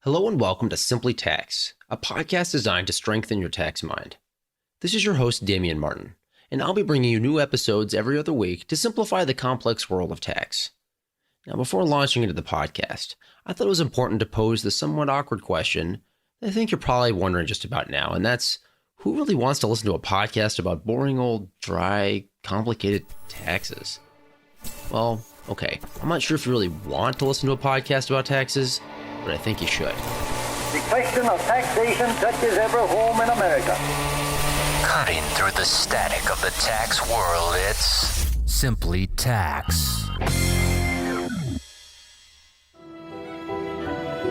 Hello and welcome to Simply Tax, a podcast designed to strengthen your tax mind. This is your host, Damien Martin, and I'll be bringing you new episodes every other week to simplify the complex world of tax. Now, before launching into the podcast, I thought it was important to pose the somewhat awkward question that I think you're probably wondering just about now, and that's, who really wants to listen to a podcast about boring old, dry, complicated taxes? Well, okay, I'm not sure if you really want to listen to a podcast about taxes, but I think you should. The question of taxation touches every home in America. Cutting through the static of the tax world, it's Simply Tax.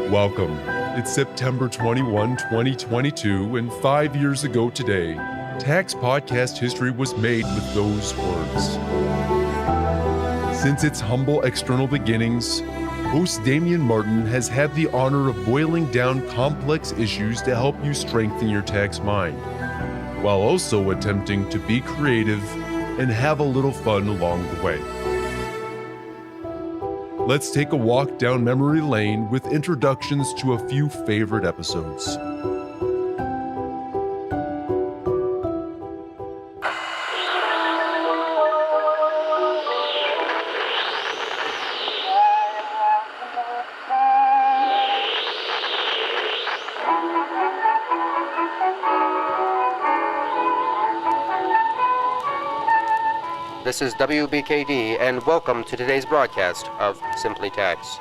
Welcome. It's September 21, 2022, and 5 years ago today, tax podcast history was made with those words. Since its humble external beginnings, host Damien Martin has had the honor of boiling down complex issues to help you strengthen your tax mind, while also attempting to be creative and have a little fun along the way. Let's take a walk down memory lane with introductions to a few favorite episodes. This is WBKD, and welcome to today's broadcast of Simply Tax.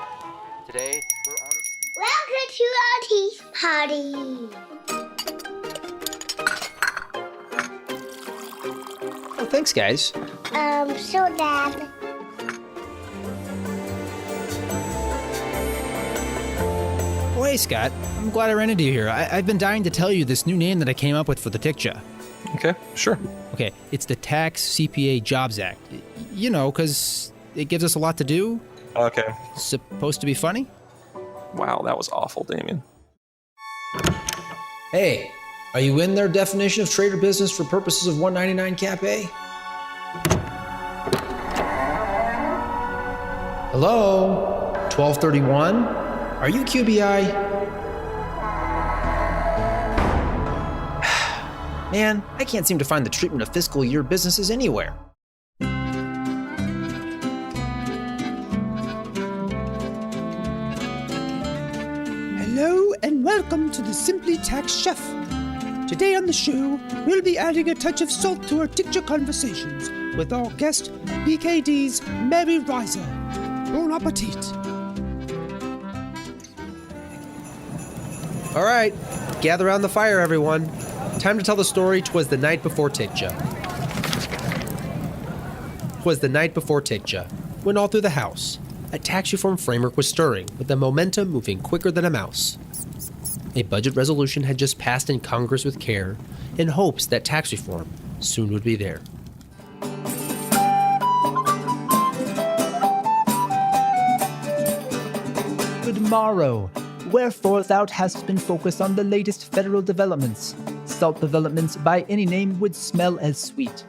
Today, we're honored... Welcome to our tea party. Oh, thanks, guys. So Dad. Oh, hey, Scott. I'm glad I ran into you here. I've been dying to tell you this new name that I came up with for the TICJA. Okay, sure. Okay, it's the Tax CPA Jobs Act. You know, because it gives us a lot to do. Okay. Supposed to be funny? Wow, that was awful, Damien. Hey, are you in their definition of trade or business for purposes of 199 Cap A? Hello? 1231? Are you QBI? Man, I can't seem to find the treatment of fiscal year businesses anywhere. Hello and welcome to the Simply Tax Chef. Today on the show, we'll be adding a touch of salt to our TICJA conversations with our guest, BKD's Mary Reiser. Bon appetit. All right, gather around the fire, everyone. Time to tell the story. 'Twas the night before TICJA. 'Twas the night before TICJA, when all through the House, a tax reform framework was stirring, with the momentum moving quicker than a mouse. A budget resolution had just passed in Congress with care, in hopes that tax reform soon would be there. Good morrow. Wherefore thou hast been focused on the latest federal developments. Salt developments by any name would smell as sweet.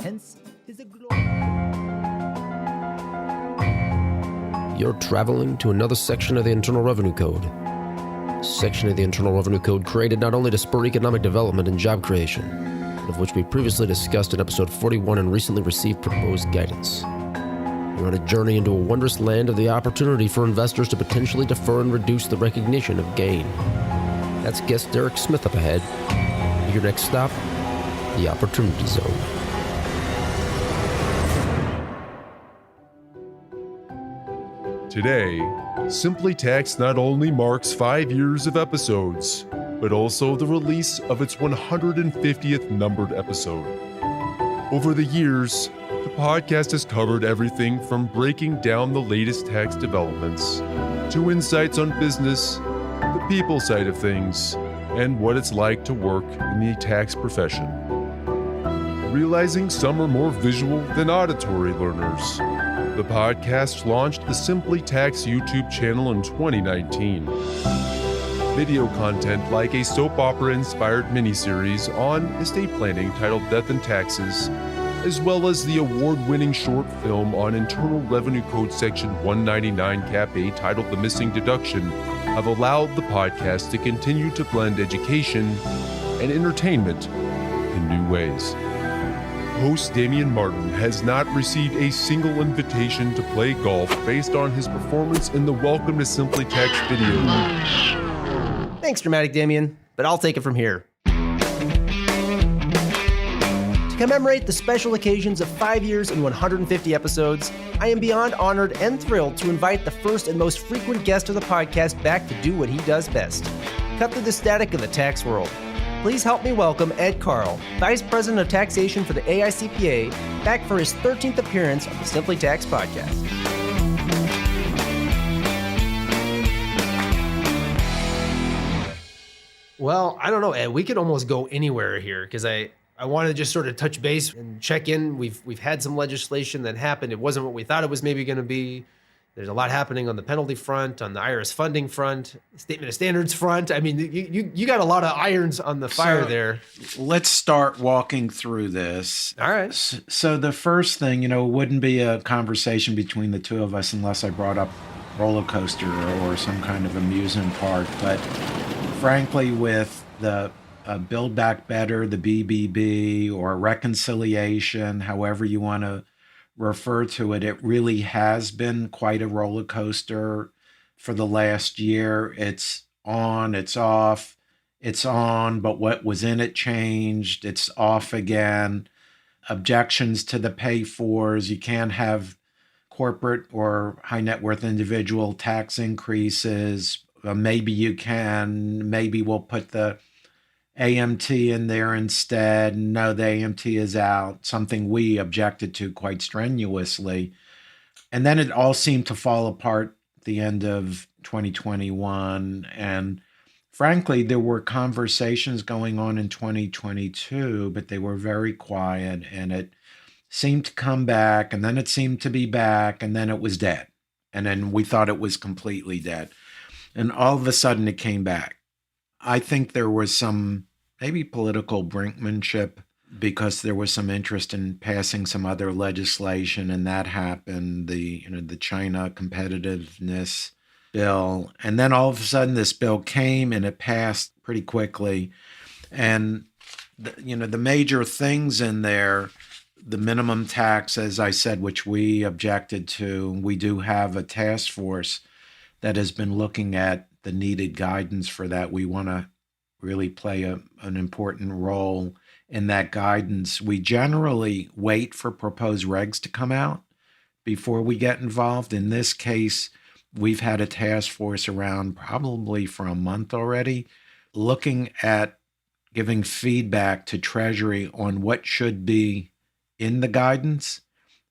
Hence, 'tis a You're traveling to another section of the Internal Revenue Code. Section of the Internal Revenue Code created not only to spur economic development and job creation, but of which we previously discussed in episode 41 and recently received proposed guidance. You're on a journey into a wondrous land of the opportunity for investors to potentially defer and reduce the recognition of gain. That's guest Derek Smith up ahead. Your next stop, the Opportunity Zone. Today, Simply Tax not only marks 5 years of episodes, but also the release of its 150th numbered episode. Over the years, the podcast has covered everything from breaking down the latest tax developments to insights on business, the people side of things, and what it's like to work in the tax profession. Realizing some are more visual than auditory learners, the podcast launched the Simply Tax YouTube channel in 2019. Video content like a soap opera-inspired miniseries on estate planning titled Death and Taxes as well as the award-winning short film on Internal Revenue Code Section 199 Cap A titled The Missing Deduction, have allowed the podcast to continue to blend education and entertainment in new ways. Host Damien Martin has not received a single invitation to play golf based on his performance in the Welcome to Simply Tax video. Thanks, Dramatic Damien, but I'll take it from here. To commemorate the special occasions of 5 years and 150 episodes, I am beyond honored and thrilled to invite the first and most frequent guest of the podcast back to do what he does best: cut through the static of the tax world. Please help me welcome Ed Karl, Vice President of Taxation for the AICPA, back for his 13th appearance on the Simply Tax podcast. Well, I don't know, Ed. We could almost go anywhere here because I want to just sort of touch base and check in. We've had some legislation that happened. It wasn't what we thought it was maybe going to be. There's a lot happening on the penalty front, on the IRS funding front, statement of standards front. I mean, you got a lot of irons on the fire there. Let's start walking through this. All right. So the first thing, it wouldn't be a conversation between the two of us unless I brought up roller coaster or some kind of amusement park. But frankly, with the Build Back Better, the BBB, or reconciliation, however you want to refer to it, it really has been quite a roller coaster for the last year. It's on, it's off, it's on, but what was in it changed, it's off again. Objections to the pay-fors. You can't have corporate or high net worth individual tax increases. Maybe you can, maybe we'll put the AMT in there instead. No, the AMT is out, something we objected to quite strenuously. And then it all seemed to fall apart at the end of 2021. And frankly, there were conversations going on in 2022, but they were very quiet, and it seemed to come back, and then it seemed to be back, and then it was dead. And then we thought it was completely dead. And all of a sudden it came back. I think there was some maybe political brinkmanship because there was some interest in passing some other legislation, and that happened, the China competitiveness bill. And then all of a sudden this bill came and it passed pretty quickly. And the major things in there, the minimum tax, as I said, which we objected to, we do have a task force that has been looking at the needed guidance for that. We want to really play an important role in that guidance. We generally wait for proposed regs to come out before we get involved. In this case, we've had a task force around probably for a month already, looking at giving feedback to Treasury on what should be in the guidance,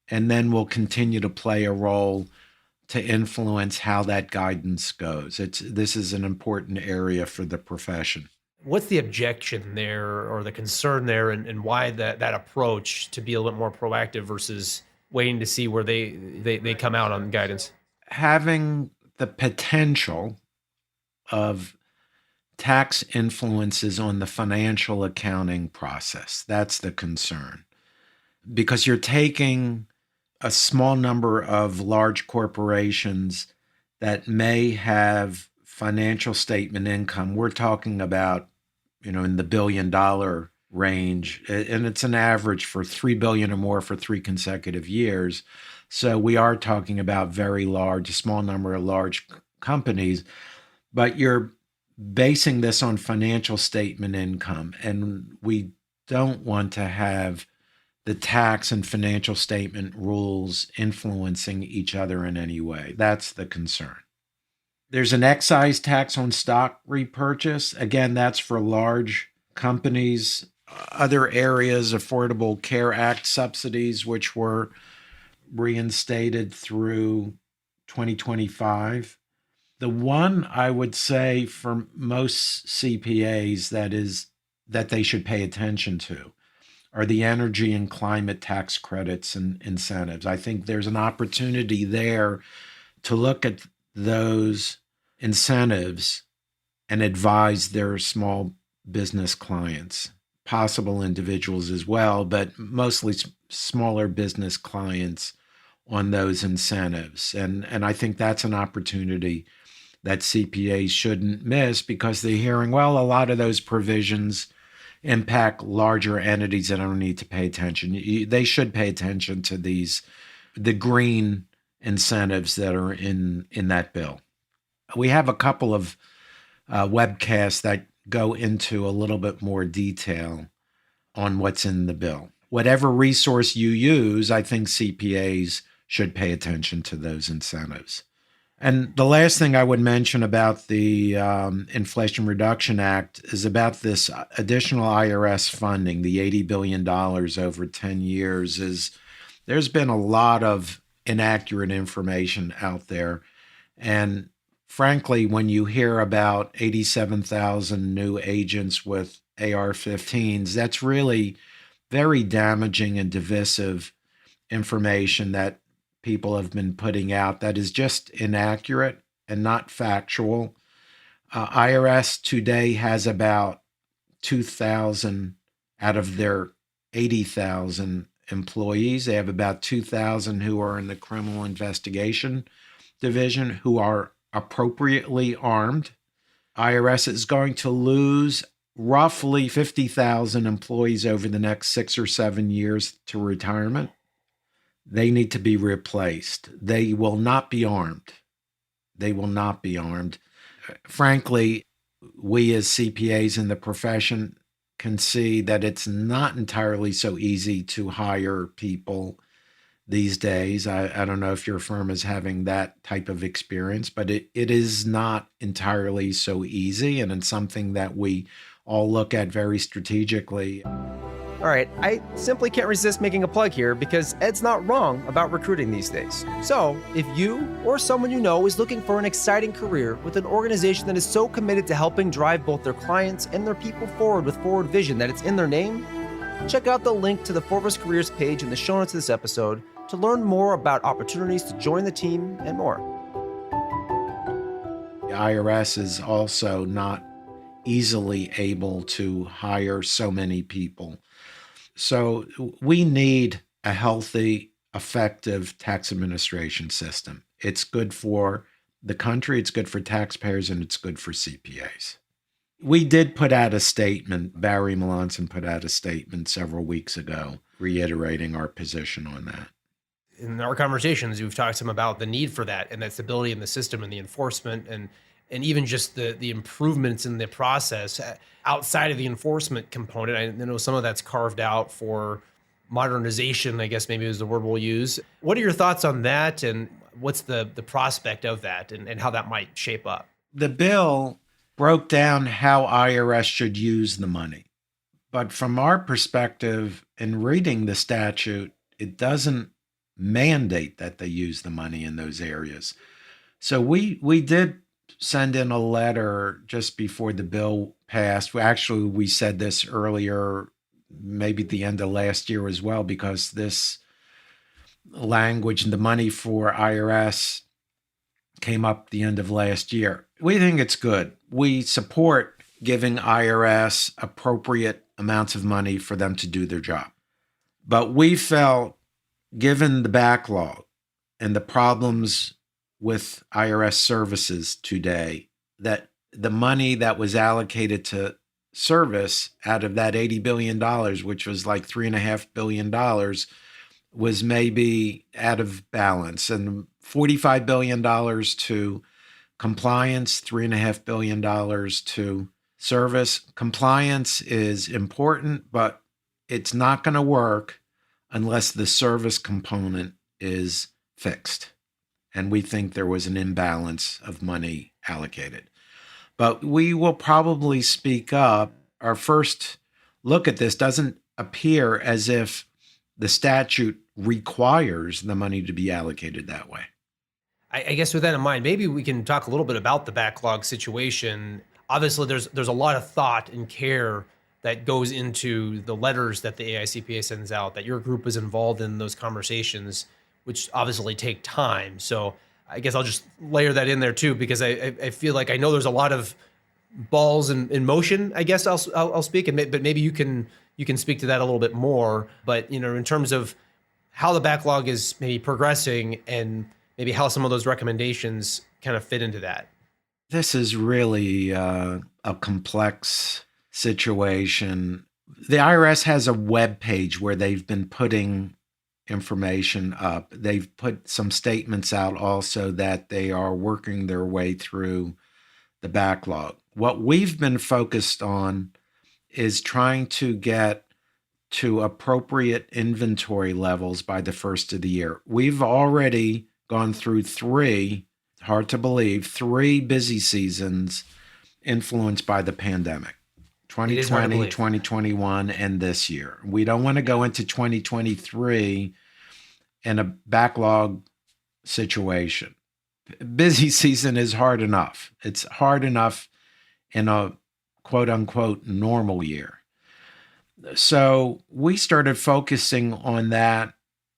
and then we'll continue to play a role to influence how that guidance goes. This is an important area for the profession. What's the objection there or the concern there, and why that approach to be a little more proactive versus waiting to see where they come out on guidance? Having the potential of tax influences on the financial accounting process, that's the concern. Because you're taking a small number of large corporations that may have financial statement income. We're talking about, in the $1 billion range, and it's an average for $3 billion or more for 3 consecutive years. So we are talking about very large, a small number of large companies, but you're basing this on financial statement income, and we don't want to have the tax and financial statement rules influencing each other in any way. That's the concern. There's an excise tax on stock repurchase. Again, that's for large companies. Other areas, Affordable Care Act subsidies, which were reinstated through 2025. The one I would say for most CPAs that they should pay attention to are the energy and climate tax credits and incentives. I think there's an opportunity there to look at those incentives and advise their small business clients. possible individuals as well, but mostly smaller business clients on those incentives. And I think that's an opportunity that CPAs shouldn't miss, because they're hearing, well, a lot of those provisions impact larger entities that don't need to pay attention. They should pay attention to the green incentives that are in that bill. We have a couple of webcasts that go into a little bit more detail on what's in the bill. Whatever resource you use, I think CPAs should pay attention to those incentives. And the last thing I would mention about the Inflation Reduction Act is about this additional IRS funding, the $80 billion over 10 years. There's been a lot of inaccurate information out there. And frankly, when you hear about 87,000 new agents with AR-15s, that's really very damaging and divisive information that people have been putting out that is just inaccurate and not factual. IRS today has about 2,000 out of their 80,000 employees. They have about 2,000 who are in the criminal investigation division who are appropriately armed. IRS is going to lose roughly 50,000 employees over the next 6 or 7 years to retirement. They need to be replaced. They will not be armed. They will not be armed. Frankly, we as CPAs in the profession can see that it's not entirely so easy to hire people these days. I don't know if your firm is having that type of experience, but it is not entirely so easy, and it's something that we all look at very strategically. All right, I simply can't resist making a plug here because Ed's not wrong about recruiting these days. So, if you or someone you know is looking for an exciting career with an organization that is so committed to helping drive both their clients and their people forward with forward vision that it's in their name, check out the link to the Forbes Careers page in the show notes of this episode to learn more about opportunities to join the team and more. The IRS is also not easily able to hire so many people. So we need a healthy, effective tax administration system. It's good for the country, it's good for taxpayers, and it's good for CPAs. We did put out a statement, Barry Melanson put out a statement several weeks ago, reiterating our position on that. In our conversations, we've talked to him about the need for that and that stability in the system and the enforcement and even just the improvements in the process outside of the enforcement component. I know some of that's carved out for modernization, I guess maybe is the word we'll use. What are your thoughts on that, and what's the prospect of that and how that might shape up? The bill broke down how IRS should use the money. But from our perspective, in reading the statute, it doesn't mandate that they use the money in those areas. So we did send in a letter just before the bill passed. Actually, we said this earlier, maybe at the end of last year as well, because this language and the money for IRS came up the end of last year. We think it's good. We support giving IRS appropriate amounts of money for them to do their job. But we felt, given the backlog and the problems with IRS services today, that the money that was allocated to service out of that $80 billion, which was like $3.5 billion, was maybe out of balance. And $45 billion to compliance, $3.5 billion to service. Compliance is important, but it's not going to work unless the service component is fixed. And we think there was an imbalance of money allocated. But we will probably speak up. Our first look at this doesn't appear as if the statute requires the money to be allocated that way. I guess with that in mind, maybe we can talk a little bit about the backlog situation. Obviously, there's a lot of thought and care that goes into the letters that the AICPA sends out, that your group is involved in those conversations, which obviously take time. So I guess I'll just layer that in there too, because I feel like I know there's a lot of balls in motion, I guess I'll speak, but maybe you can speak to that a little bit more. But in terms of how the backlog is maybe progressing and maybe how some of those recommendations kind of fit into that. This is really a complex situation. The IRS has a web page where they've been putting information up. They've put some statements out also that they are working their way through the backlog. What we've been focused on is trying to get to appropriate inventory levels by the first of the year. We've already gone through three busy seasons influenced by the pandemic. 2020, 2021, and this year. We don't want to go into 2023 in a backlog situation. Busy season is hard enough. It's hard enough in a quote unquote normal year. So we started focusing on that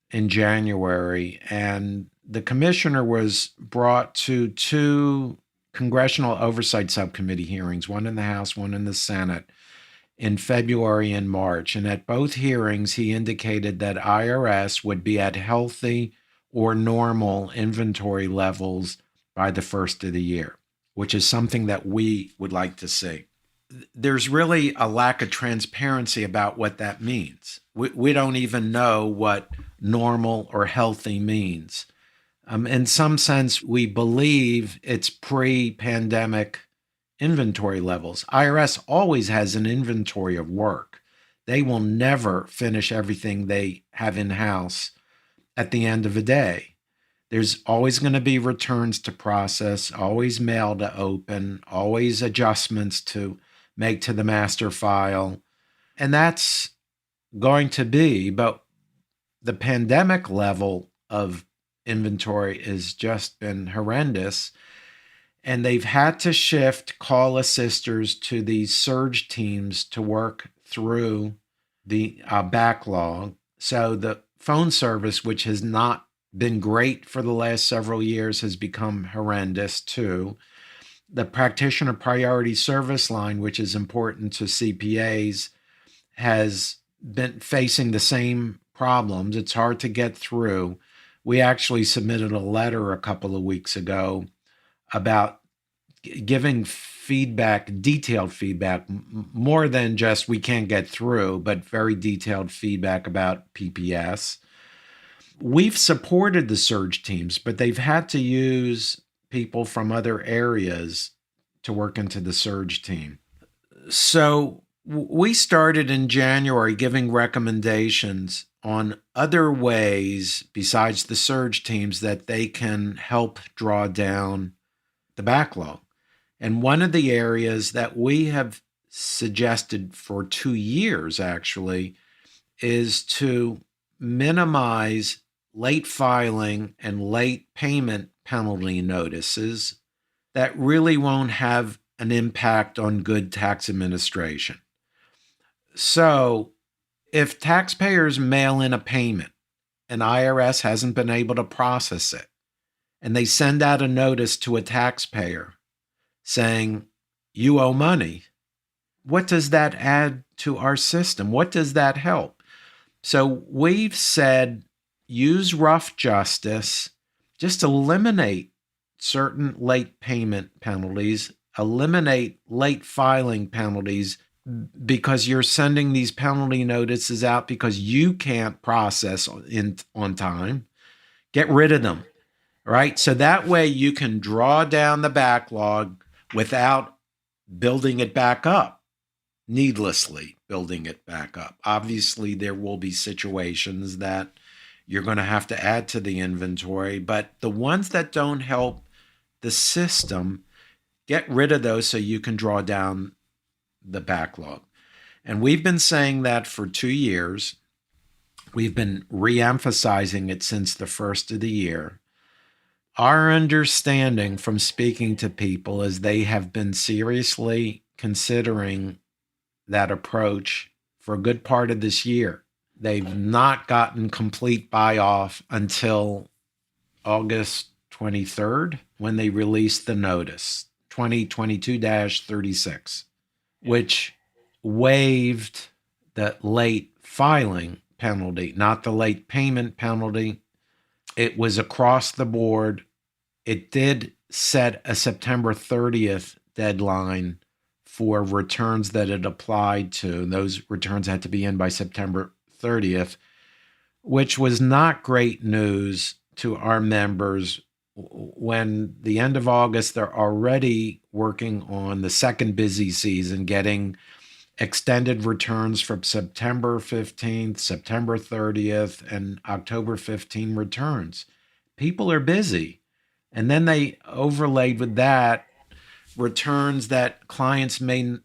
in January, and the commissioner was brought to two Congressional Oversight Subcommittee hearings, one in the House, one in the Senate, in February and March. And at both hearings, he indicated that IRS would be at healthy or normal inventory levels by the first of the year, which is something that we would like to see. There's really a lack of transparency about what that means. We don't even know what normal or healthy means. In some sense, we believe it's pre-pandemic inventory levels. IRS always has an inventory of work. They will never finish everything they have in-house at the end of a day. There's always going to be returns to process, always mail to open, always adjustments to make to the master file. And that's going to be, but the pandemic level of inventory has just been horrendous. And they've had to shift call assisters to these surge teams to work through the backlog. So the phone service, which has not been great for the last several years, has become horrendous too. The practitioner priority service line, which is important to CPAs, has been facing the same problems. It's hard to get through. We actually submitted a letter a couple of weeks ago about giving feedback, detailed feedback, more than just we can't get through, but very detailed feedback about PPS. We've supported the surge teams, but they've had to use people from other areas to work into the surge team. So we started in January giving recommendations on other ways besides the surge teams that they can help draw down the backlog. And one of the areas that we have suggested for 2 years actually is to minimize late filing and late payment penalty notices that really won't have an impact on good tax administration. So if taxpayers mail in a payment and IRS hasn't been able to process it, and they send out a notice to a taxpayer saying, you owe money, what does that add to our system? What does that help? So we've said, use rough justice, just eliminate certain late payment penalties, eliminate late filing penalties, because you're sending these penalty notices out because you can't process on time. Get rid of them, right? So that way you can draw down the backlog without building it back up, needlessly building it back up. Obviously, there will be situations that you're going to have to add to the inventory, but the ones that don't help the system, get rid of those so you can draw down the backlog. And we've been saying that for 2 years. We've been re-emphasizing it since the first of the year. Our understanding from speaking to people is they have been seriously considering that approach for a good part of this year. They've not gotten complete buy-off until August 23rd when they released the notice. 2022-36, which waived the late filing penalty, not the late payment penalty. It was across the board. It did set a September 30th deadline for returns that it applied to. Those returns had to be in by September 30th, which was not great news to our members when the end of August, they're already working on the second busy season, getting extended returns from September 15th, September 30th, and October 15 returns. People are busy. And then they overlaid with that returns that clients may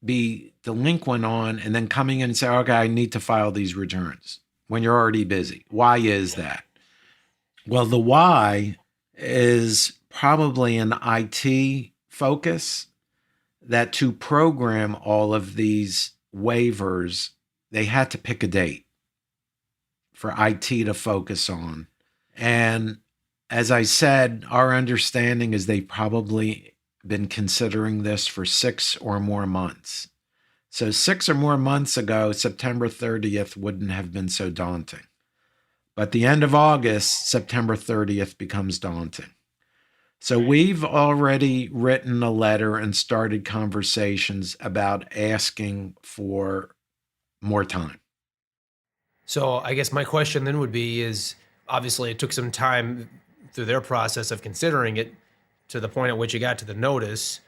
be delinquent on, and then coming in and say, okay, I need to file these returns when you're already busy. Why is that? Well, the why is probably an IT focus, that to program all of these waivers, they had to pick a date for IT to focus on. And as I said, our understanding is they've probably been considering this for 6 or more months. So 6 or more months ago, September 30th wouldn't have been so daunting. But the end of August, September 30th becomes daunting. So we've already written a letter and started conversations about asking for more time. So I guess my question then would be is, obviously it took some time through their process of considering it to the point at which you got to the notice.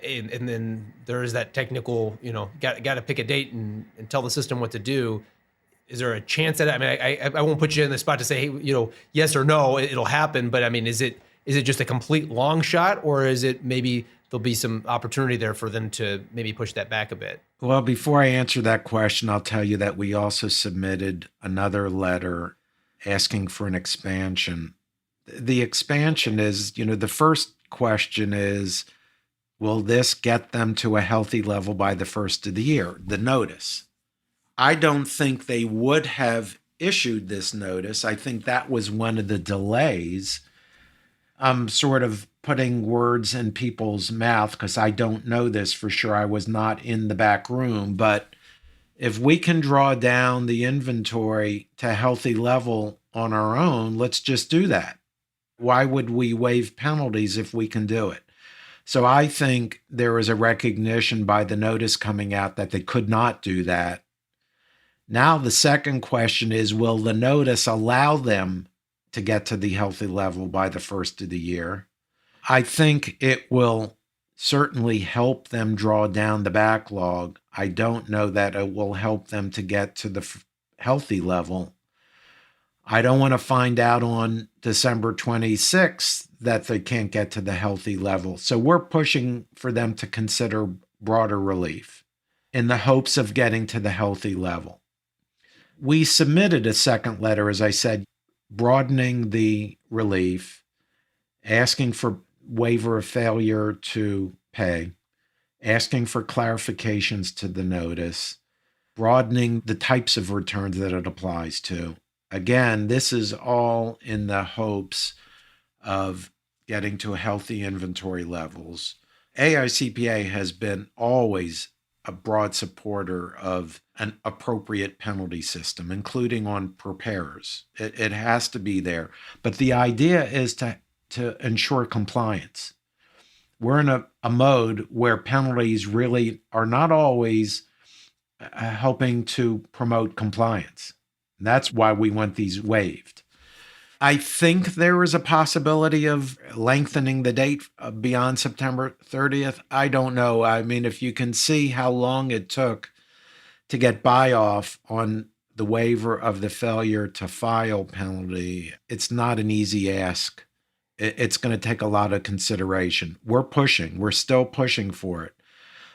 And then there is that technical, got to pick a date and tell the system what to do. Is there a chance that, I mean, I won't put you in the spot to say, hey, yes or no, it'll happen. But I mean, is it just a complete long shot, or is it maybe there'll be some opportunity there for them to maybe push that back a bit? Well, before I answer that question, I'll tell you that we also submitted another letter asking for an expansion. The expansion is, the first question is, will this get them to a healthy level by the first of the year? The notice. I don't think they would have issued this notice. I think that was one of the delays. I'm sort of putting words in people's mouth because I don't know this for sure. I was not in the back room. But if we can draw down the inventory to a healthy level on our own, let's just do that. Why would we waive penalties if we can do it? So I think there is a recognition by the notice coming out that they could not do that. Now the second question is, will the notice allow them to get to the healthy level by the first of the year? I think it will certainly help them draw down the backlog. I don't know that it will help them to get to the healthy level. I don't want to find out on December 26th that they can't get to the healthy level. So we're pushing for them to consider broader relief in the hopes of getting to the healthy level. We submitted a second letter, as I said, broadening the relief, asking for waiver of failure to pay, asking for clarifications to the notice, broadening the types of returns that it applies to. Again, this is all in the hopes of getting to healthy inventory levels. AICPA has been always a broad supporter of an appropriate penalty system, including on preparers. It has to be there. But the idea is to ensure compliance. We're in a mode where penalties really are not always helping to promote compliance. That's why we want these waived. I think there is a possibility of lengthening the date beyond September 30th. I don't know. I mean, if you can see how long it took to get buy-off on the waiver of the failure to file penalty, it's not an easy ask. It's going to take a lot of consideration. We're pushing. We're still pushing for it.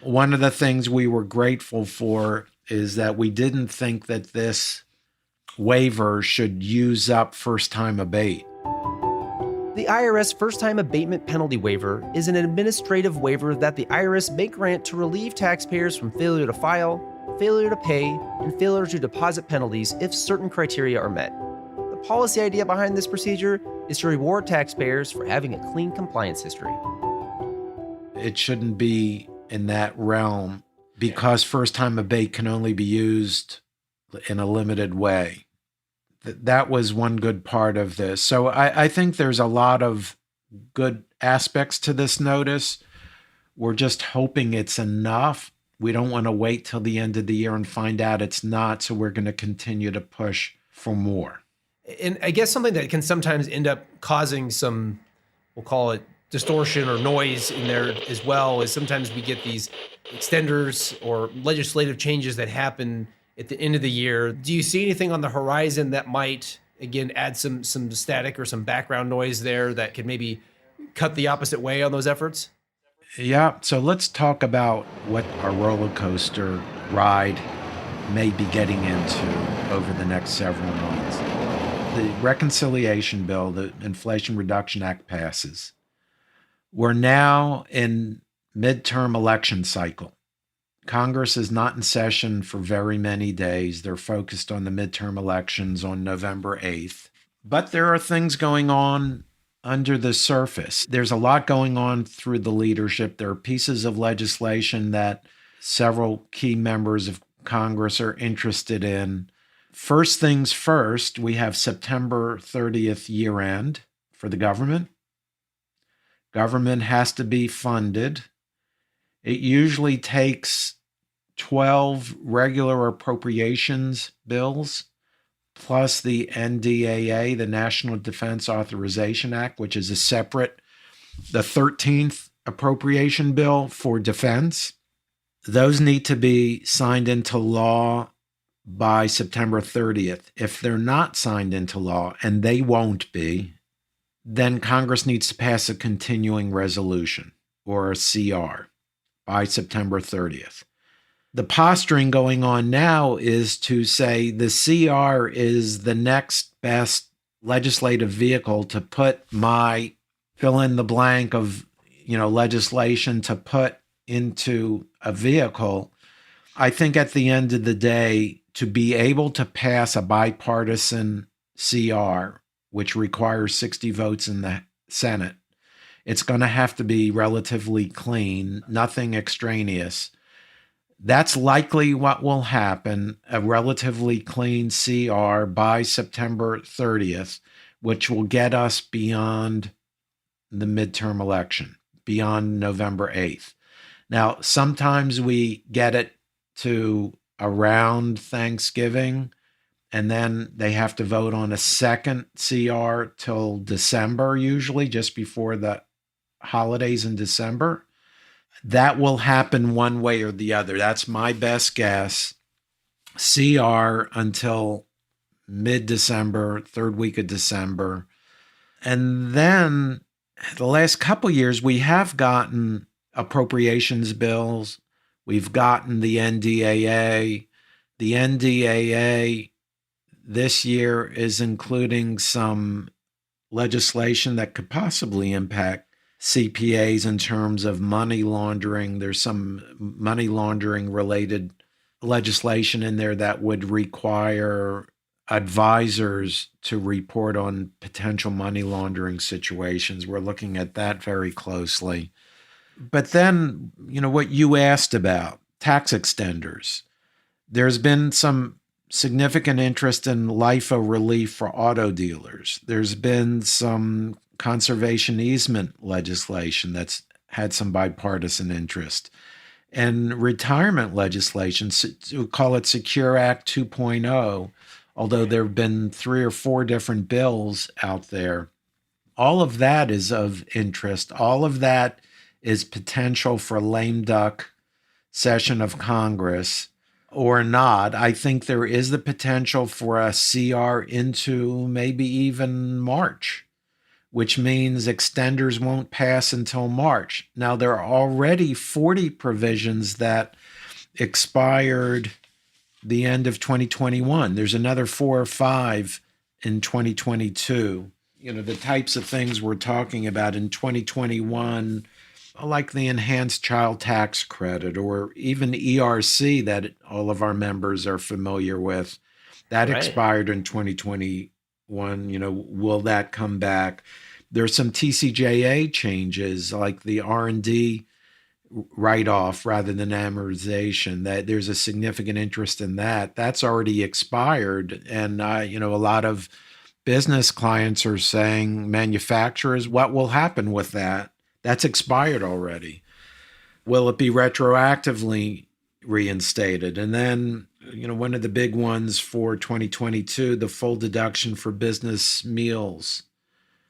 One of the things we were grateful for is that we didn't think that this waiver should use up first-time abate. The IRS first-time abatement penalty waiver is an administrative waiver that the IRS may grant to relieve taxpayers from failure to file, failure to pay, and failure to deposit penalties if certain criteria are met. The policy idea behind this procedure is to reward taxpayers for having a clean compliance history. it shouldn't be in that realm because first-time abate can only be used in a limited way. That was one good part of this. So I think there's a lot of good aspects to this notice. We're just hoping it's enough. We don't want to wait till the end of the year and find out it's not, so we're going to continue to push for more. And I guess something that can sometimes end up causing some, we'll call it distortion or noise in there as well, is sometimes we get these extenders or legislative changes that happen at the end of the year. Do you see anything on the horizon that might, again, add some static or some background noise there that could maybe cut the opposite way on those efforts? Yeah, so let's talk about what our roller coaster ride may be getting into over the next several months. The reconciliation bill, the Inflation Reduction Act passes. We're now in midterm election cycle. Congress is not in session for very many days. They're focused on the midterm elections on November 8th. But there are things going on under the surface. There's a lot going on through the leadership. There are pieces of legislation that several key members of Congress are interested in. First things first, we have September 30th year end for the government. Government has to be funded. It usually takes 12 regular appropriations bills plus the NDAA, the National Defense Authorization Act, which is a separate, the 13th appropriation bill for defense. Those need to be signed into law by September 30th. If they're not signed into law, and they won't be, then Congress needs to pass a continuing resolution or a CR by September 30th. The posturing going on now is to say the CR is the next best legislative vehicle to put my fill in the blank of, legislation to put into a vehicle. I think at the end of the day, to be able to pass a bipartisan CR, which requires 60 votes in the Senate, it's going to have to be relatively clean, nothing extraneous. That's likely what will happen, a relatively clean CR by September 30th, which will get us beyond the midterm election, beyond November 8th. Now, sometimes we get it to around Thanksgiving, and then they have to vote on a second CR till December, usually just before the holidays in December. That will happen one way or the other. That's my best guess. CR until mid-December, third week of December. And then the last couple years, we have gotten appropriations bills. We've gotten the NDAA. The NDAA this year is including some legislation that could possibly impact CPAs in terms of money laundering. There's some money laundering related legislation in there that would require advisors to report on potential money laundering situations. We're looking at that very closely. But then, what you asked about, tax extenders. There's been some significant interest in LIFO relief for auto dealers. There's been some conservation easement legislation that's had some bipartisan interest. And retirement legislation, we call it Secure Act 2.0, although there have been 3 or 4 different bills out there. All of that is of interest. All of that is potential for lame duck session of Congress or not. I think there is the potential for a CR into maybe even March, which means extenders won't pass until March. Now, there are already 40 provisions that expired the end of 2021. There's another 4 or 5 in 2022. The types of things we're talking about in 2021, like the enhanced child tax credit or even ERC that all of our members are familiar with, that expired in 2021. Will that come back? There's some TCJA changes like the R&D write-off rather than amortization. That there's a significant interest in that. That's already expired, and a lot of business clients are saying, manufacturers, what will happen with that? That's expired already. Will it be retroactively reinstated? And then, one of the big ones for 2022, the full deduction for business meals.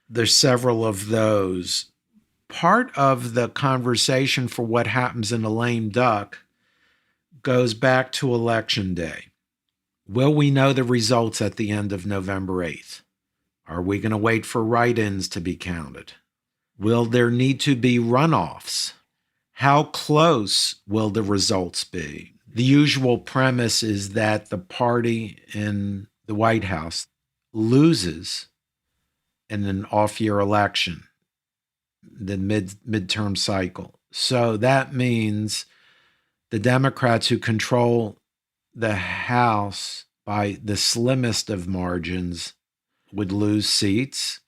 There's several of those. Part of the conversation for what happens in a lame duck goes back to Election Day. Will we know the results at the end of November 8th? Are we going to wait for write-ins to be counted? Will there need to be runoffs? How close will the results be? The usual premise is that the party in the White House loses in an off-year election, the midterm cycle. So that means the Democrats who control the House by the slimmest of margins would lose seats.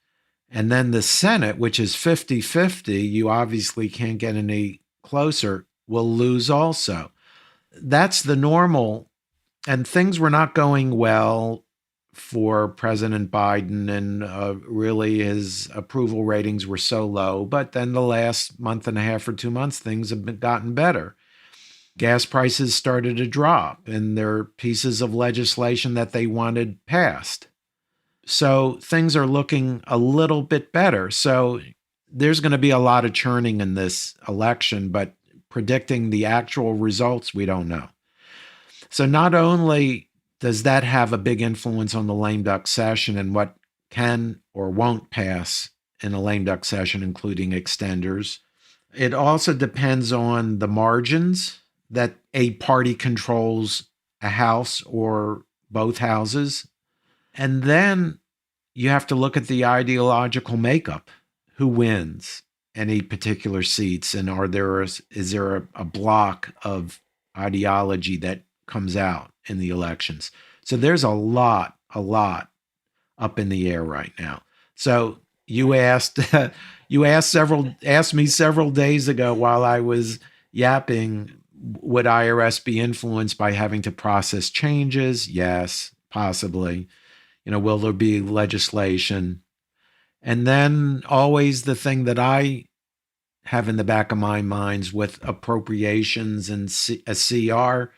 And then the Senate, which is 50-50, you obviously can't get any closer, will lose also. That's the normal. And things were not going well for President Biden, and really his approval ratings were so low. But then the last month and a half or 2 months, things have gotten better. Gas prices started to drop, and there are pieces of legislation that they wanted passed. So things are looking a little bit better. So there's going to be a lot of churning in this election, but predicting the actual results, we don't know. So not only does that have a big influence on the lame duck session and what can or won't pass in a lame duck session, including extenders, it also depends on the margins that a party controls a house or both houses. And then you have to look at the ideological makeup. Who wins any particular seats? And is there a block of ideology that comes out in the elections? So there's a lot up in the air right now. So you asked me several days ago while I was yapping, would IRS be influenced by having to process changes? Yes, possibly. Will there be legislation? And then always the thing that I have in the back of my mind with appropriations and a CR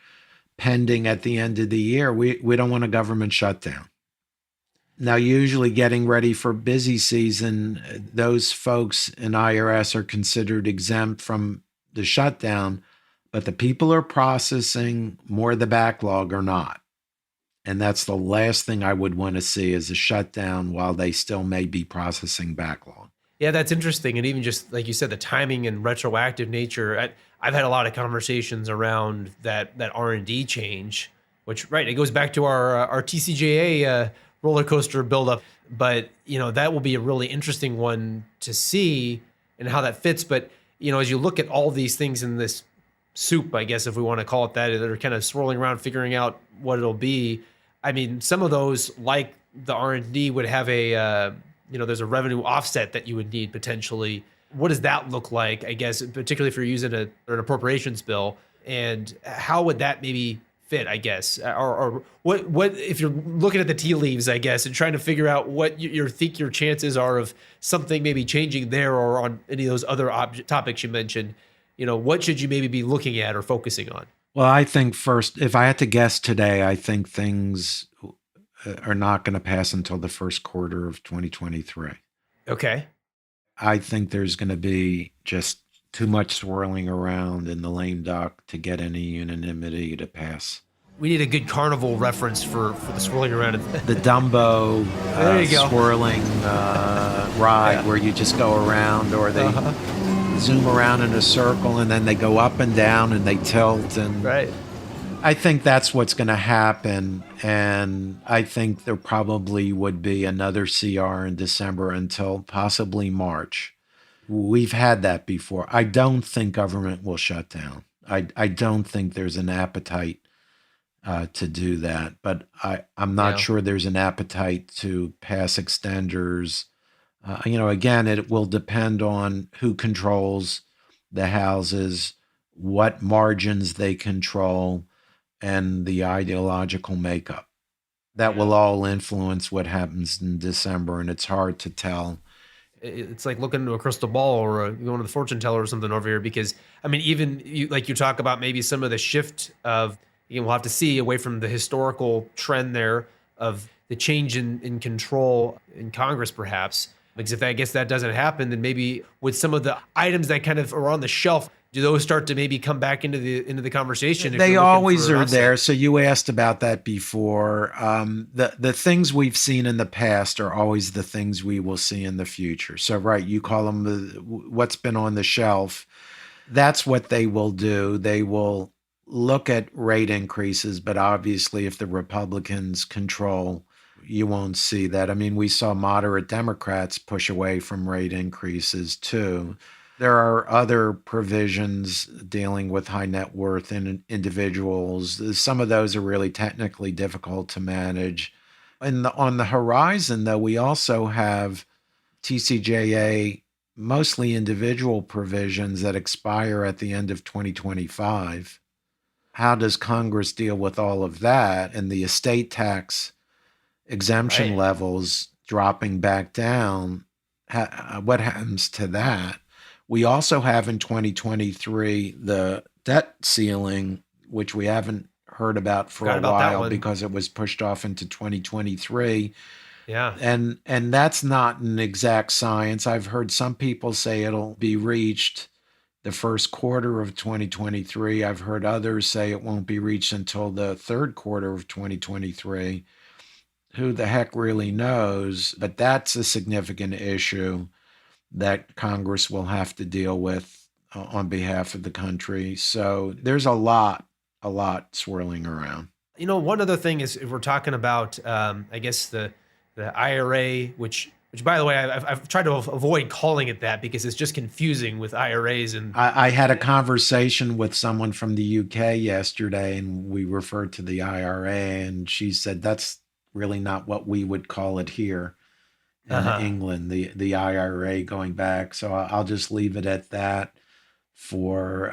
pending at the end of the year, we don't want a government shutdown. Now, usually getting ready for busy season, those folks in IRS are considered exempt from the shutdown, but the people are processing more of the backlog or not. And that's the last thing I would want to see is a shutdown while they still may be processing backlog. Yeah, that's interesting. And even just like you said, the timing and retroactive nature, I've had a lot of conversations around that R&D change, which, right, it goes back to our TCJA roller coaster buildup. But, that will be a really interesting one to see and how that fits. But, as you look at all these things in this soup, I guess, if we want to call it that are kind of swirling around, figuring out what it'll be. I mean, some of those, like the R&D, would have there's a revenue offset that you would need potentially. What does that look like, I guess, particularly if you're using an appropriations bill? And how would that maybe fit, I guess? Or what if you're looking at the tea leaves, I guess, and trying to figure out what you think your chances are of something maybe changing there or on any of those other topics you mentioned? What should you maybe be looking at or focusing on? Well, I think first, if I had to guess today, I think things are not going to pass until the first quarter of 2023. Okay. I think there's going to be just too much swirling around in the lame duck to get any unanimity to pass. We need a good carnival reference for the swirling around. The Dumbo there you go. Swirling ride where you just go around, or they zoom around in a circle and then they go up and down and they tilt. And right. I think that's what's going to happen. And I think there probably would be another CR in December until possibly March. We've had that before. I don't think government will shut down. I don't think there's an appetite to do that. But I'm not sure there's an appetite to pass extenders. Again, it will depend on who controls the houses, what margins they control, and the ideological makeup. That will all influence what happens in December, and it's hard to tell. It's like looking into a crystal ball or going to the fortune teller or something over here, because I mean, even you talk about maybe some of the shift of, we'll have to see away from the historical trend there of the change in control in Congress, perhaps. Because if I guess that doesn't happen, then maybe with some of the items that kind of are on the shelf, do those start to maybe come back into the conversation? They always are there. So you asked about that before. The things we've seen in the past are always the things we will see in the future. So right, you call them what's been on the shelf. That's what they will do. They will look at rate increases, but obviously if the Republicans control, you won't see that. I mean, we saw moderate Democrats push away from rate increases too. There are other provisions dealing with high net worth individuals. Some of those are really technically difficult to manage. And on the horizon, though, we also have TCJA, mostly individual provisions that expire at the end of 2025. How does Congress deal with all of that and the estate tax exemption levels dropping back down? What happens to that? We also have in 2023 the debt ceiling, which we haven't heard about for a while because it was pushed off into 2023. Yeah. And that's not an exact science. I've heard some people say it'll be reached the first quarter of 2023. I've heard others say it won't be reached until the third quarter of 2023. Who the heck really knows? But that's a significant issue that Congress will have to deal with on behalf of the country. So there's a lot swirling around. One other thing is, if we're talking about, I guess the IRA, which by the way, I've tried to avoid calling it that because it's just confusing with IRAs. And I had a conversation with someone from the UK yesterday, and we referred to the IRA, and she said that's really not what we would call it here in England, the IRA going back. So I'll just leave it at that. For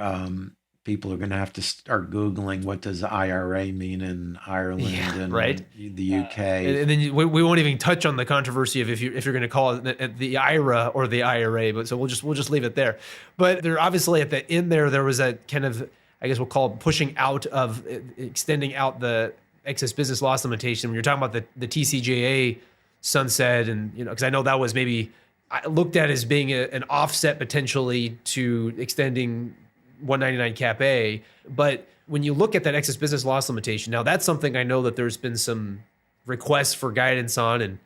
people are going to have to start Googling what does IRA mean in Ireland and the UK. And then we won't even touch on the controversy of if you're going to call it the IRA or the IRA. But so we'll just leave it there. But there obviously at the end there was a kind of, I guess we'll call it pushing out of extending out the excess business loss limitation. When you're talking about the TCJA sunset, and because I know that was maybe looked at as being an offset potentially to extending 199 Cap A. But when you look at that excess business loss limitation, now that's something I know that there's been some requests for guidance on, and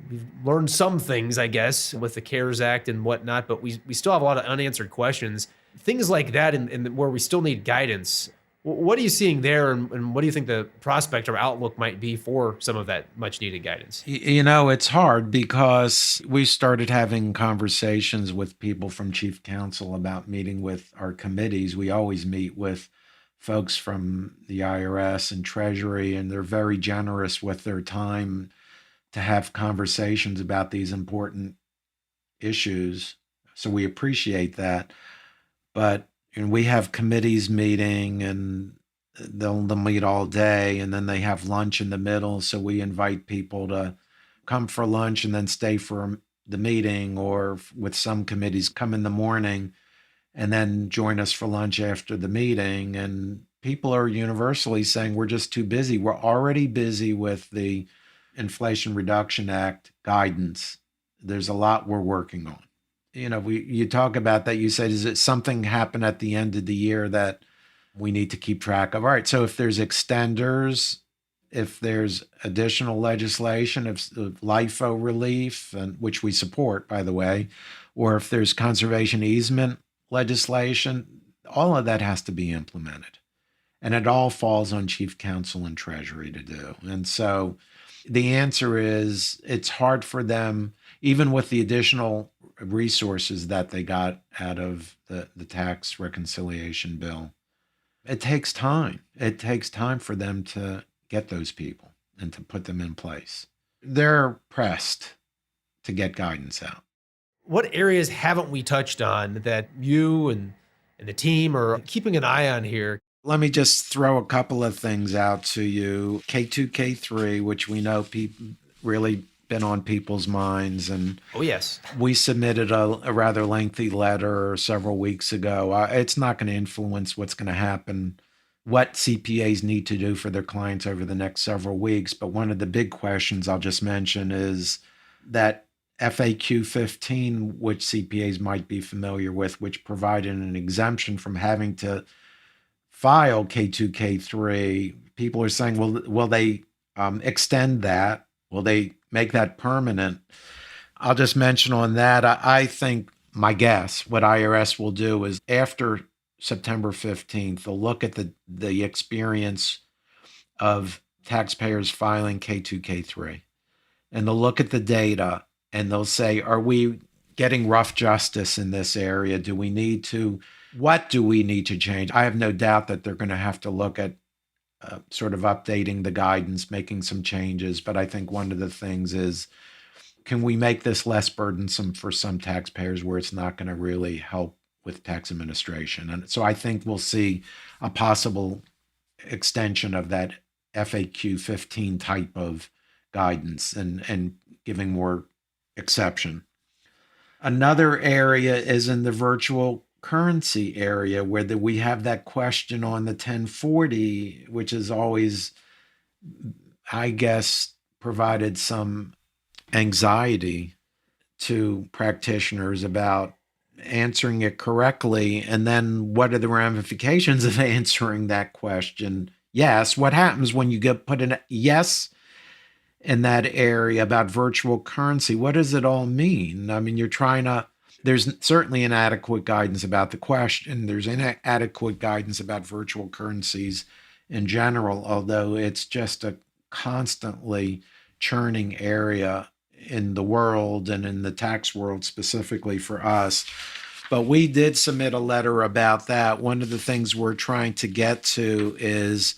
we've learned some things, I guess, with the CARES Act and whatnot, but we still have a lot of unanswered questions. Things like that and where we still need guidance. What are you seeing there, and what do you think the prospect or outlook might be for some of that much needed guidance? It's hard because we started having conversations with people from Chief Counsel about meeting with our committees. We always meet with folks from the IRS and Treasury, and they're very generous with their time to have conversations about these important issues. So we appreciate that. But we have committees meeting, and they'll meet all day, and then they have lunch in the middle. So we invite people to come for lunch and then stay for the meeting, or with some committees, come in the morning and then join us for lunch after the meeting. And people are universally saying we're just too busy. We're already busy with the Inflation Reduction Act guidance. There's a lot we're working on. You talk about that. You said, is it something happen at the end of the year that we need to keep track of? All right. So if there's extenders, if there's additional legislation, if LIFO relief, which we support, by the way, or if there's conservation easement legislation, all of that has to be implemented. And it all falls on Chief Counsel and Treasury to do. And so the answer is it's hard for them, even with the additional resources that they got out of the tax reconciliation bill. It takes time. It takes time for them to get those people and to put them in place. They're pressed to get guidance out. What areas haven't we touched on that you and and the team are keeping an eye on here. Let me just throw a couple of things out to you. K2, K3, which we know really been on people's minds. And oh, yes, we submitted a rather lengthy letter several weeks ago. It's not going to influence what's going to happen, what CPAs need to do for their clients over the next several weeks. But one of the big questions I'll just mention is that FAQ 15, which CPAs might be familiar with, which provided an exemption from having to file K2, K3. People are saying, well, will they extend that? Will they make that permanent? I'll just mention on that, I think my guess, what IRS will do is after September 15th, they'll look at the experience of taxpayers filing K2, K3, and they'll look at the data and they'll say, are we getting rough justice in this area? What do we need to change? I have no doubt that they're going to have to look at sort of updating the guidance, making some changes. But I think one of the things is, can we make this less burdensome for some taxpayers where it's not going to really help with tax administration? And so I think we'll see a possible extension of that FAQ 15 type of guidance and giving more exception. Another area is in the virtual currency area, where we have that question on the 1040, which is always, I guess, provided some anxiety to practitioners about answering it correctly. And then what are the ramifications of answering that question? Yes. What happens when you put in a yes in that area about virtual currency? What does it all mean? I mean, there's certainly inadequate guidance about the question. There's inadequate guidance about virtual currencies in general, although it's just a constantly churning area in the world and in the tax world specifically for us. But we did submit a letter about that. One of the things we're trying to get to is,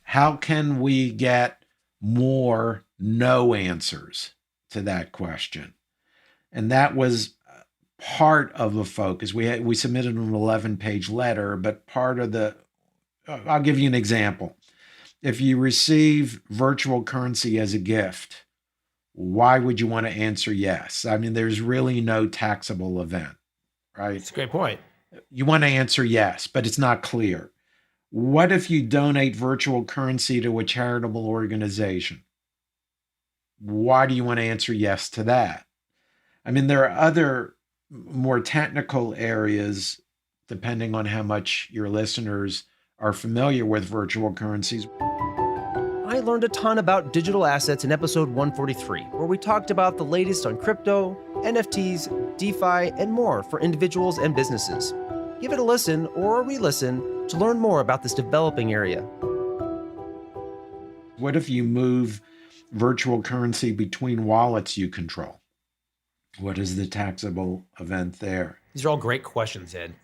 how can we get more no answers to that question? And that was part of the focus. We submitted an 11-page letter, but part of I'll give you an example. If you receive virtual currency as a gift, why would you want to answer yes? I mean, there's really no taxable event, right? That's a great point. You want to answer yes, but it's not clear. What if you donate virtual currency to a charitable organization? Why do you want to answer yes to that? I mean, there are other more technical areas, depending on how much your listeners are familiar with virtual currencies. I learned a ton about digital assets in episode 143, where we talked about the latest on crypto, NFTs, DeFi, and more for individuals and businesses. Give it a listen or a re-listen to learn more about this developing area. What if you move virtual currency between wallets you control? What is the taxable event there? These are all great questions, Ed.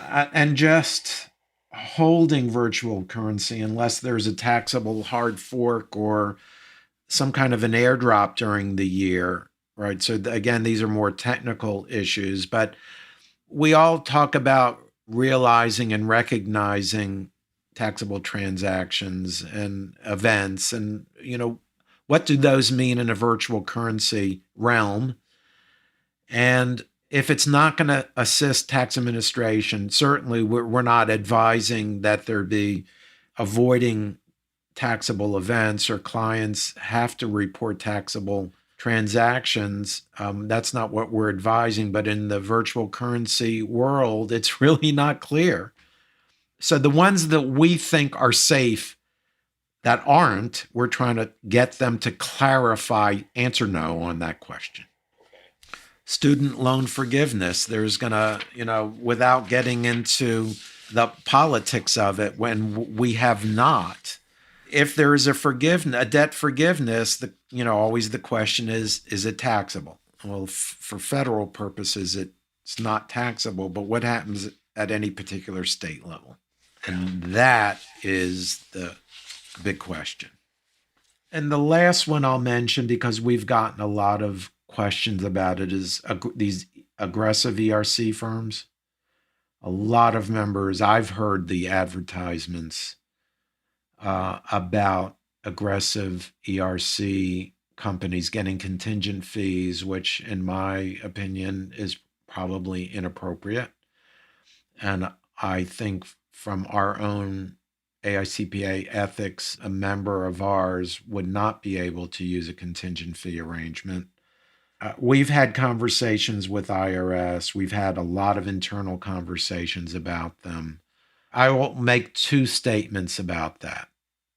And just holding virtual currency, unless there's a taxable hard fork or some kind of an airdrop during the year, right? So again, these are more technical issues, but we all talk about realizing and recognizing taxable transactions and events. And, what do those mean in a virtual currency realm? And if it's not going to assist tax administration, certainly we're not advising that there be avoiding taxable events or clients have to report taxable transactions. That's not what we're advising. But in the virtual currency world, it's really not clear. So the ones that we think are safe that aren't, we're trying to get them to clarify, answer no on that question. Student loan forgiveness, there's going to, without getting into the politics of it, when we have not, if there is a debt forgiveness, always the question is it taxable? Well, for federal purposes, it's not taxable, but what happens at any particular state level? And that is the big question. And the last one I'll mention, because we've gotten a lot of questions about it, is these aggressive ERC firms. a lot of members, I've heard the advertisements about aggressive ERC companies getting contingent fees, which in my opinion is probably inappropriate. And I think from our own AICPA ethics, a member of ours would not be able to use a contingent fee arrangement. We've had conversations with IRS. We've had a lot of internal conversations about them. I will make two statements about that.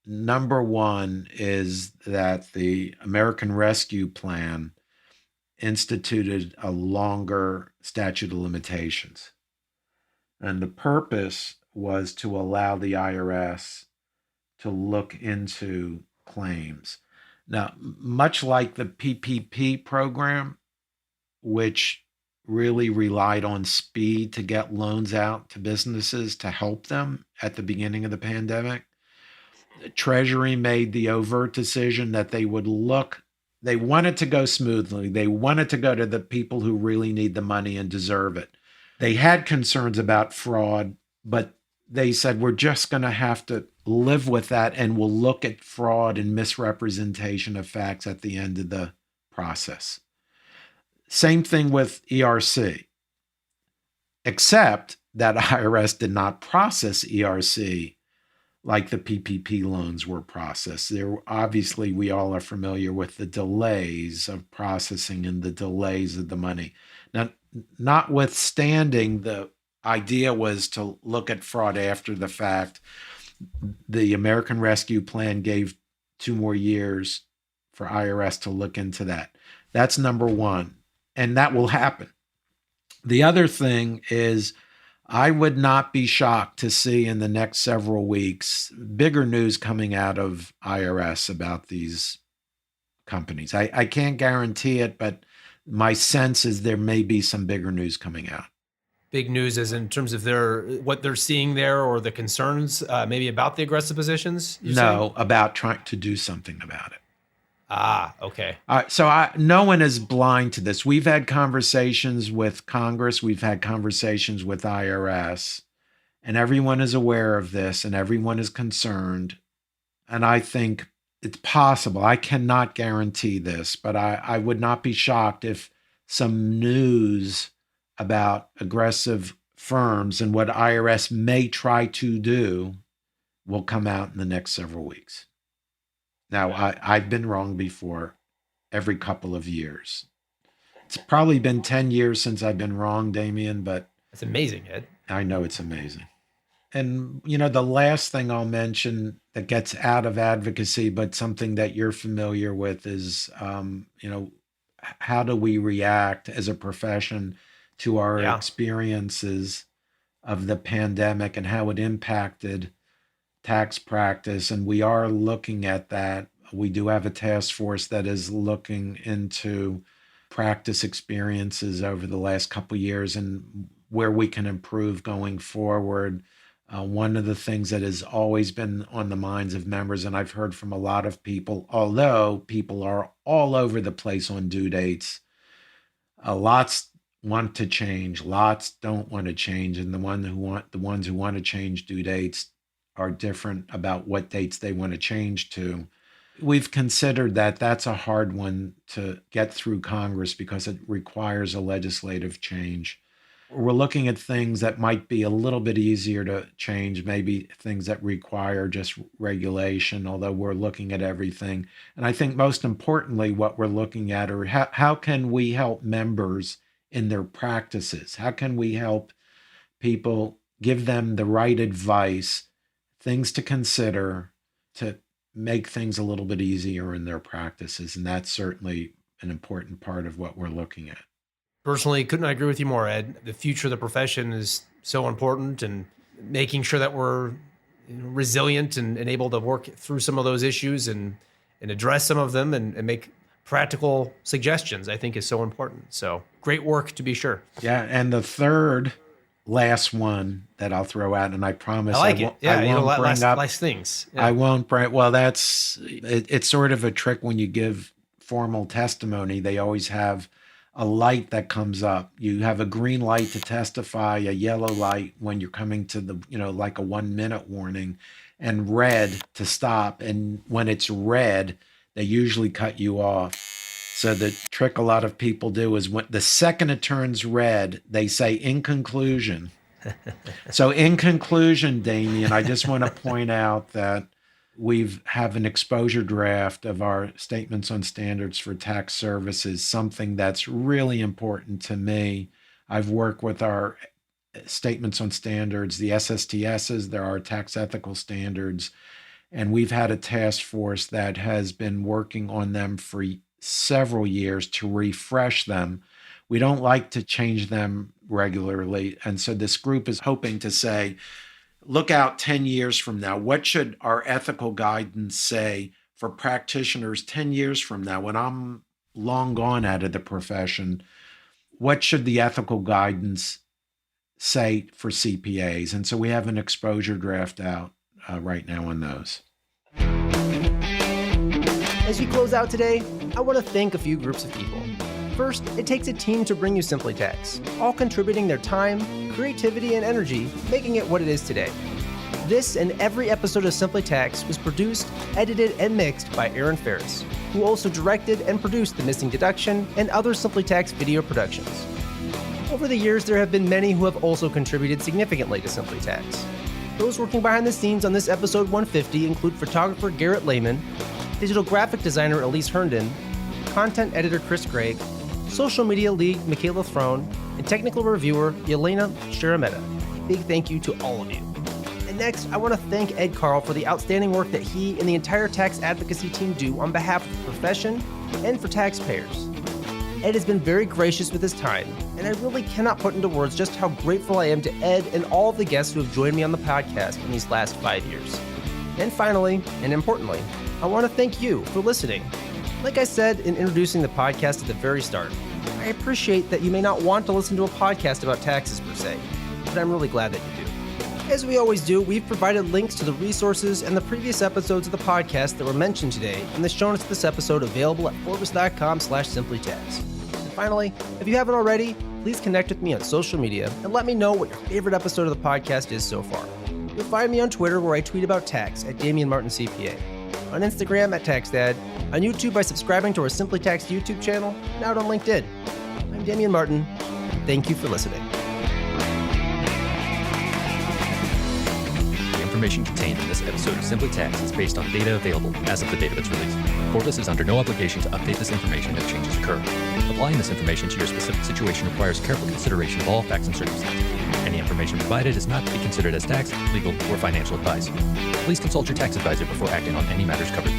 Number one is that the American Rescue Plan instituted a longer statute of limitations. And the purpose was to allow the IRS to look into claims. Now, much like the PPP program, which really relied on speed to get loans out to businesses to help them at the beginning of the pandemic, Treasury made the overt decision that they would look, they wanted to go smoothly. They wanted to go to the people who really need the money and deserve it. They had concerns about fraud, but they said, we're just going to have to live with that, and we'll look at fraud and misrepresentation of facts at the end of the process. Same thing with ERC, except that IRS did not process ERC like the PPP loans were processed. There, obviously, we all are familiar with the delays of processing and the delays of the money. Now, notwithstanding, the idea was to look at fraud after the fact. The American Rescue Plan gave 2 more years for IRS to look into that. That's number one, and that will happen. The other thing is, I would not be shocked to see in the next several weeks bigger news coming out of IRS about these companies. I can't guarantee it, but my sense is there may be some bigger news coming out. Big news as in terms of what they're seeing there, or the concerns maybe about the aggressive positions? No, about trying to do something about it. Ah, okay. So no one is blind to this. We've had conversations with Congress. We've had conversations with IRS, and everyone is aware of this, and everyone is concerned. And I think it's possible. I cannot guarantee this, but I would not be shocked if some news about aggressive firms and what IRS may try to do will come out in the next several weeks. Now, I've been wrong before every couple of years. It's probably been 10 years since I've been wrong, Damien, but... That's amazing, Ed. I know it's amazing. And, the last thing I'll mention that gets out of advocacy, but something that you're familiar with is, how do we react as a profession to our experiences of the pandemic and how it impacted tax practice. And we are looking at that. We do have a task force that is looking into practice experiences over the last couple of years and where we can improve going forward. One of the things that has always been on the minds of members, and I've heard from a lot of people, although people are all over the place on due dates, lots want to change, lots don't want to change, and the ones who want to change due dates are different about what dates they want to change to. We've considered that that's a hard one to get through Congress because it requires a legislative change. We're looking at things that might be a little bit easier to change, maybe things that require just regulation, although we're looking at everything. And I think most importantly, what we're looking at are how can we help members in their practices? How can we help people, give them the right advice, things to consider to make things a little bit easier in their practices? And that's certainly an important part of what we're looking at. Personally, couldn't agree with you more, Ed. The future of the profession is so important, and making sure that we're resilient and able to work through some of those issues and address some of them and make practical suggestions, I think, is so important. So great work, to be sure. Yeah, and the third last one that I'll throw out, and I promise I like it. Yeah, I won't bring up last things. Yeah. I won't bring. Well, it's sort of a trick when you give formal testimony. They always have a light that comes up. You have a green light to testify, a yellow light when you're coming to the, like a 1 minute warning, and red to stop. And when it's red, they usually cut you off. So the trick a lot of people do is when the second it turns red, they say, in conclusion. So in conclusion, Damien, I just want to point out that we have an exposure draft of our statements on standards for tax services, something that's really important to me. I've worked with our statements on standards, the SSTSs, there are tax ethical standards, and we've had a task force that has been working on them for several years to refresh them. We don't like to change them regularly. And so this group is hoping to say, look out 10 years from now. What should our ethical guidance say for practitioners 10 years from now when I'm long gone out of the profession? What should the ethical guidance say for CPAs? And so we have an exposure draft out right now on those. As we close out today, I want to thank a few groups of people. First, it takes a team to bring you Simply Tax, all contributing their time, creativity, and energy, making it what it is today. This and every episode of Simply Tax was produced, edited, and mixed by Aaron Ferris, who also directed and produced The Missing Deduction and other Simply Tax video productions. Over the years, there have been many who have also contributed significantly to Simply Tax. Those working behind the scenes on this episode 150 include photographer Garrett Lehman, digital graphic designer Elise Herndon, content editor Chris Gregg, social media lead Michaela Throne, and technical reviewer Yelena Sharameta. Big thank you to all of you. And next, I want to thank Ed Karl for the outstanding work that he and the entire tax advocacy team do on behalf of the profession and for taxpayers. Ed has been very gracious with his time, and I really cannot put into words just how grateful I am to Ed and all of the guests who have joined me on the podcast in these last 5 years. And finally, and importantly, I want to thank you for listening. Like I said in introducing the podcast at the very start, I appreciate that you may not want to listen to a podcast about taxes per se, but I'm really glad that you do. As we always do, we've provided links to the resources and the previous episodes of the podcast that were mentioned today in the show notes of this episode available at Forbes.com/simplytax. And finally, if you haven't already, please connect with me on social media and let me know what your favorite episode of the podcast is so far. You'll find me on Twitter where I tweet about tax at Damien Martin CPA, on Instagram at TaxDad, on YouTube by subscribing to our Simply Tax YouTube channel, and out on LinkedIn. I'm Damien Martin. Thank you for listening. The information contained in this episode of Simply Tax is based on data available as of the date of its release. Forbes is under no obligation to update this information if changes occur. Applying this information to your specific situation requires careful consideration of all facts and circumstances. Any information provided is not to be considered as tax, legal, or financial advice. Please consult your tax advisor before acting on any matters covered.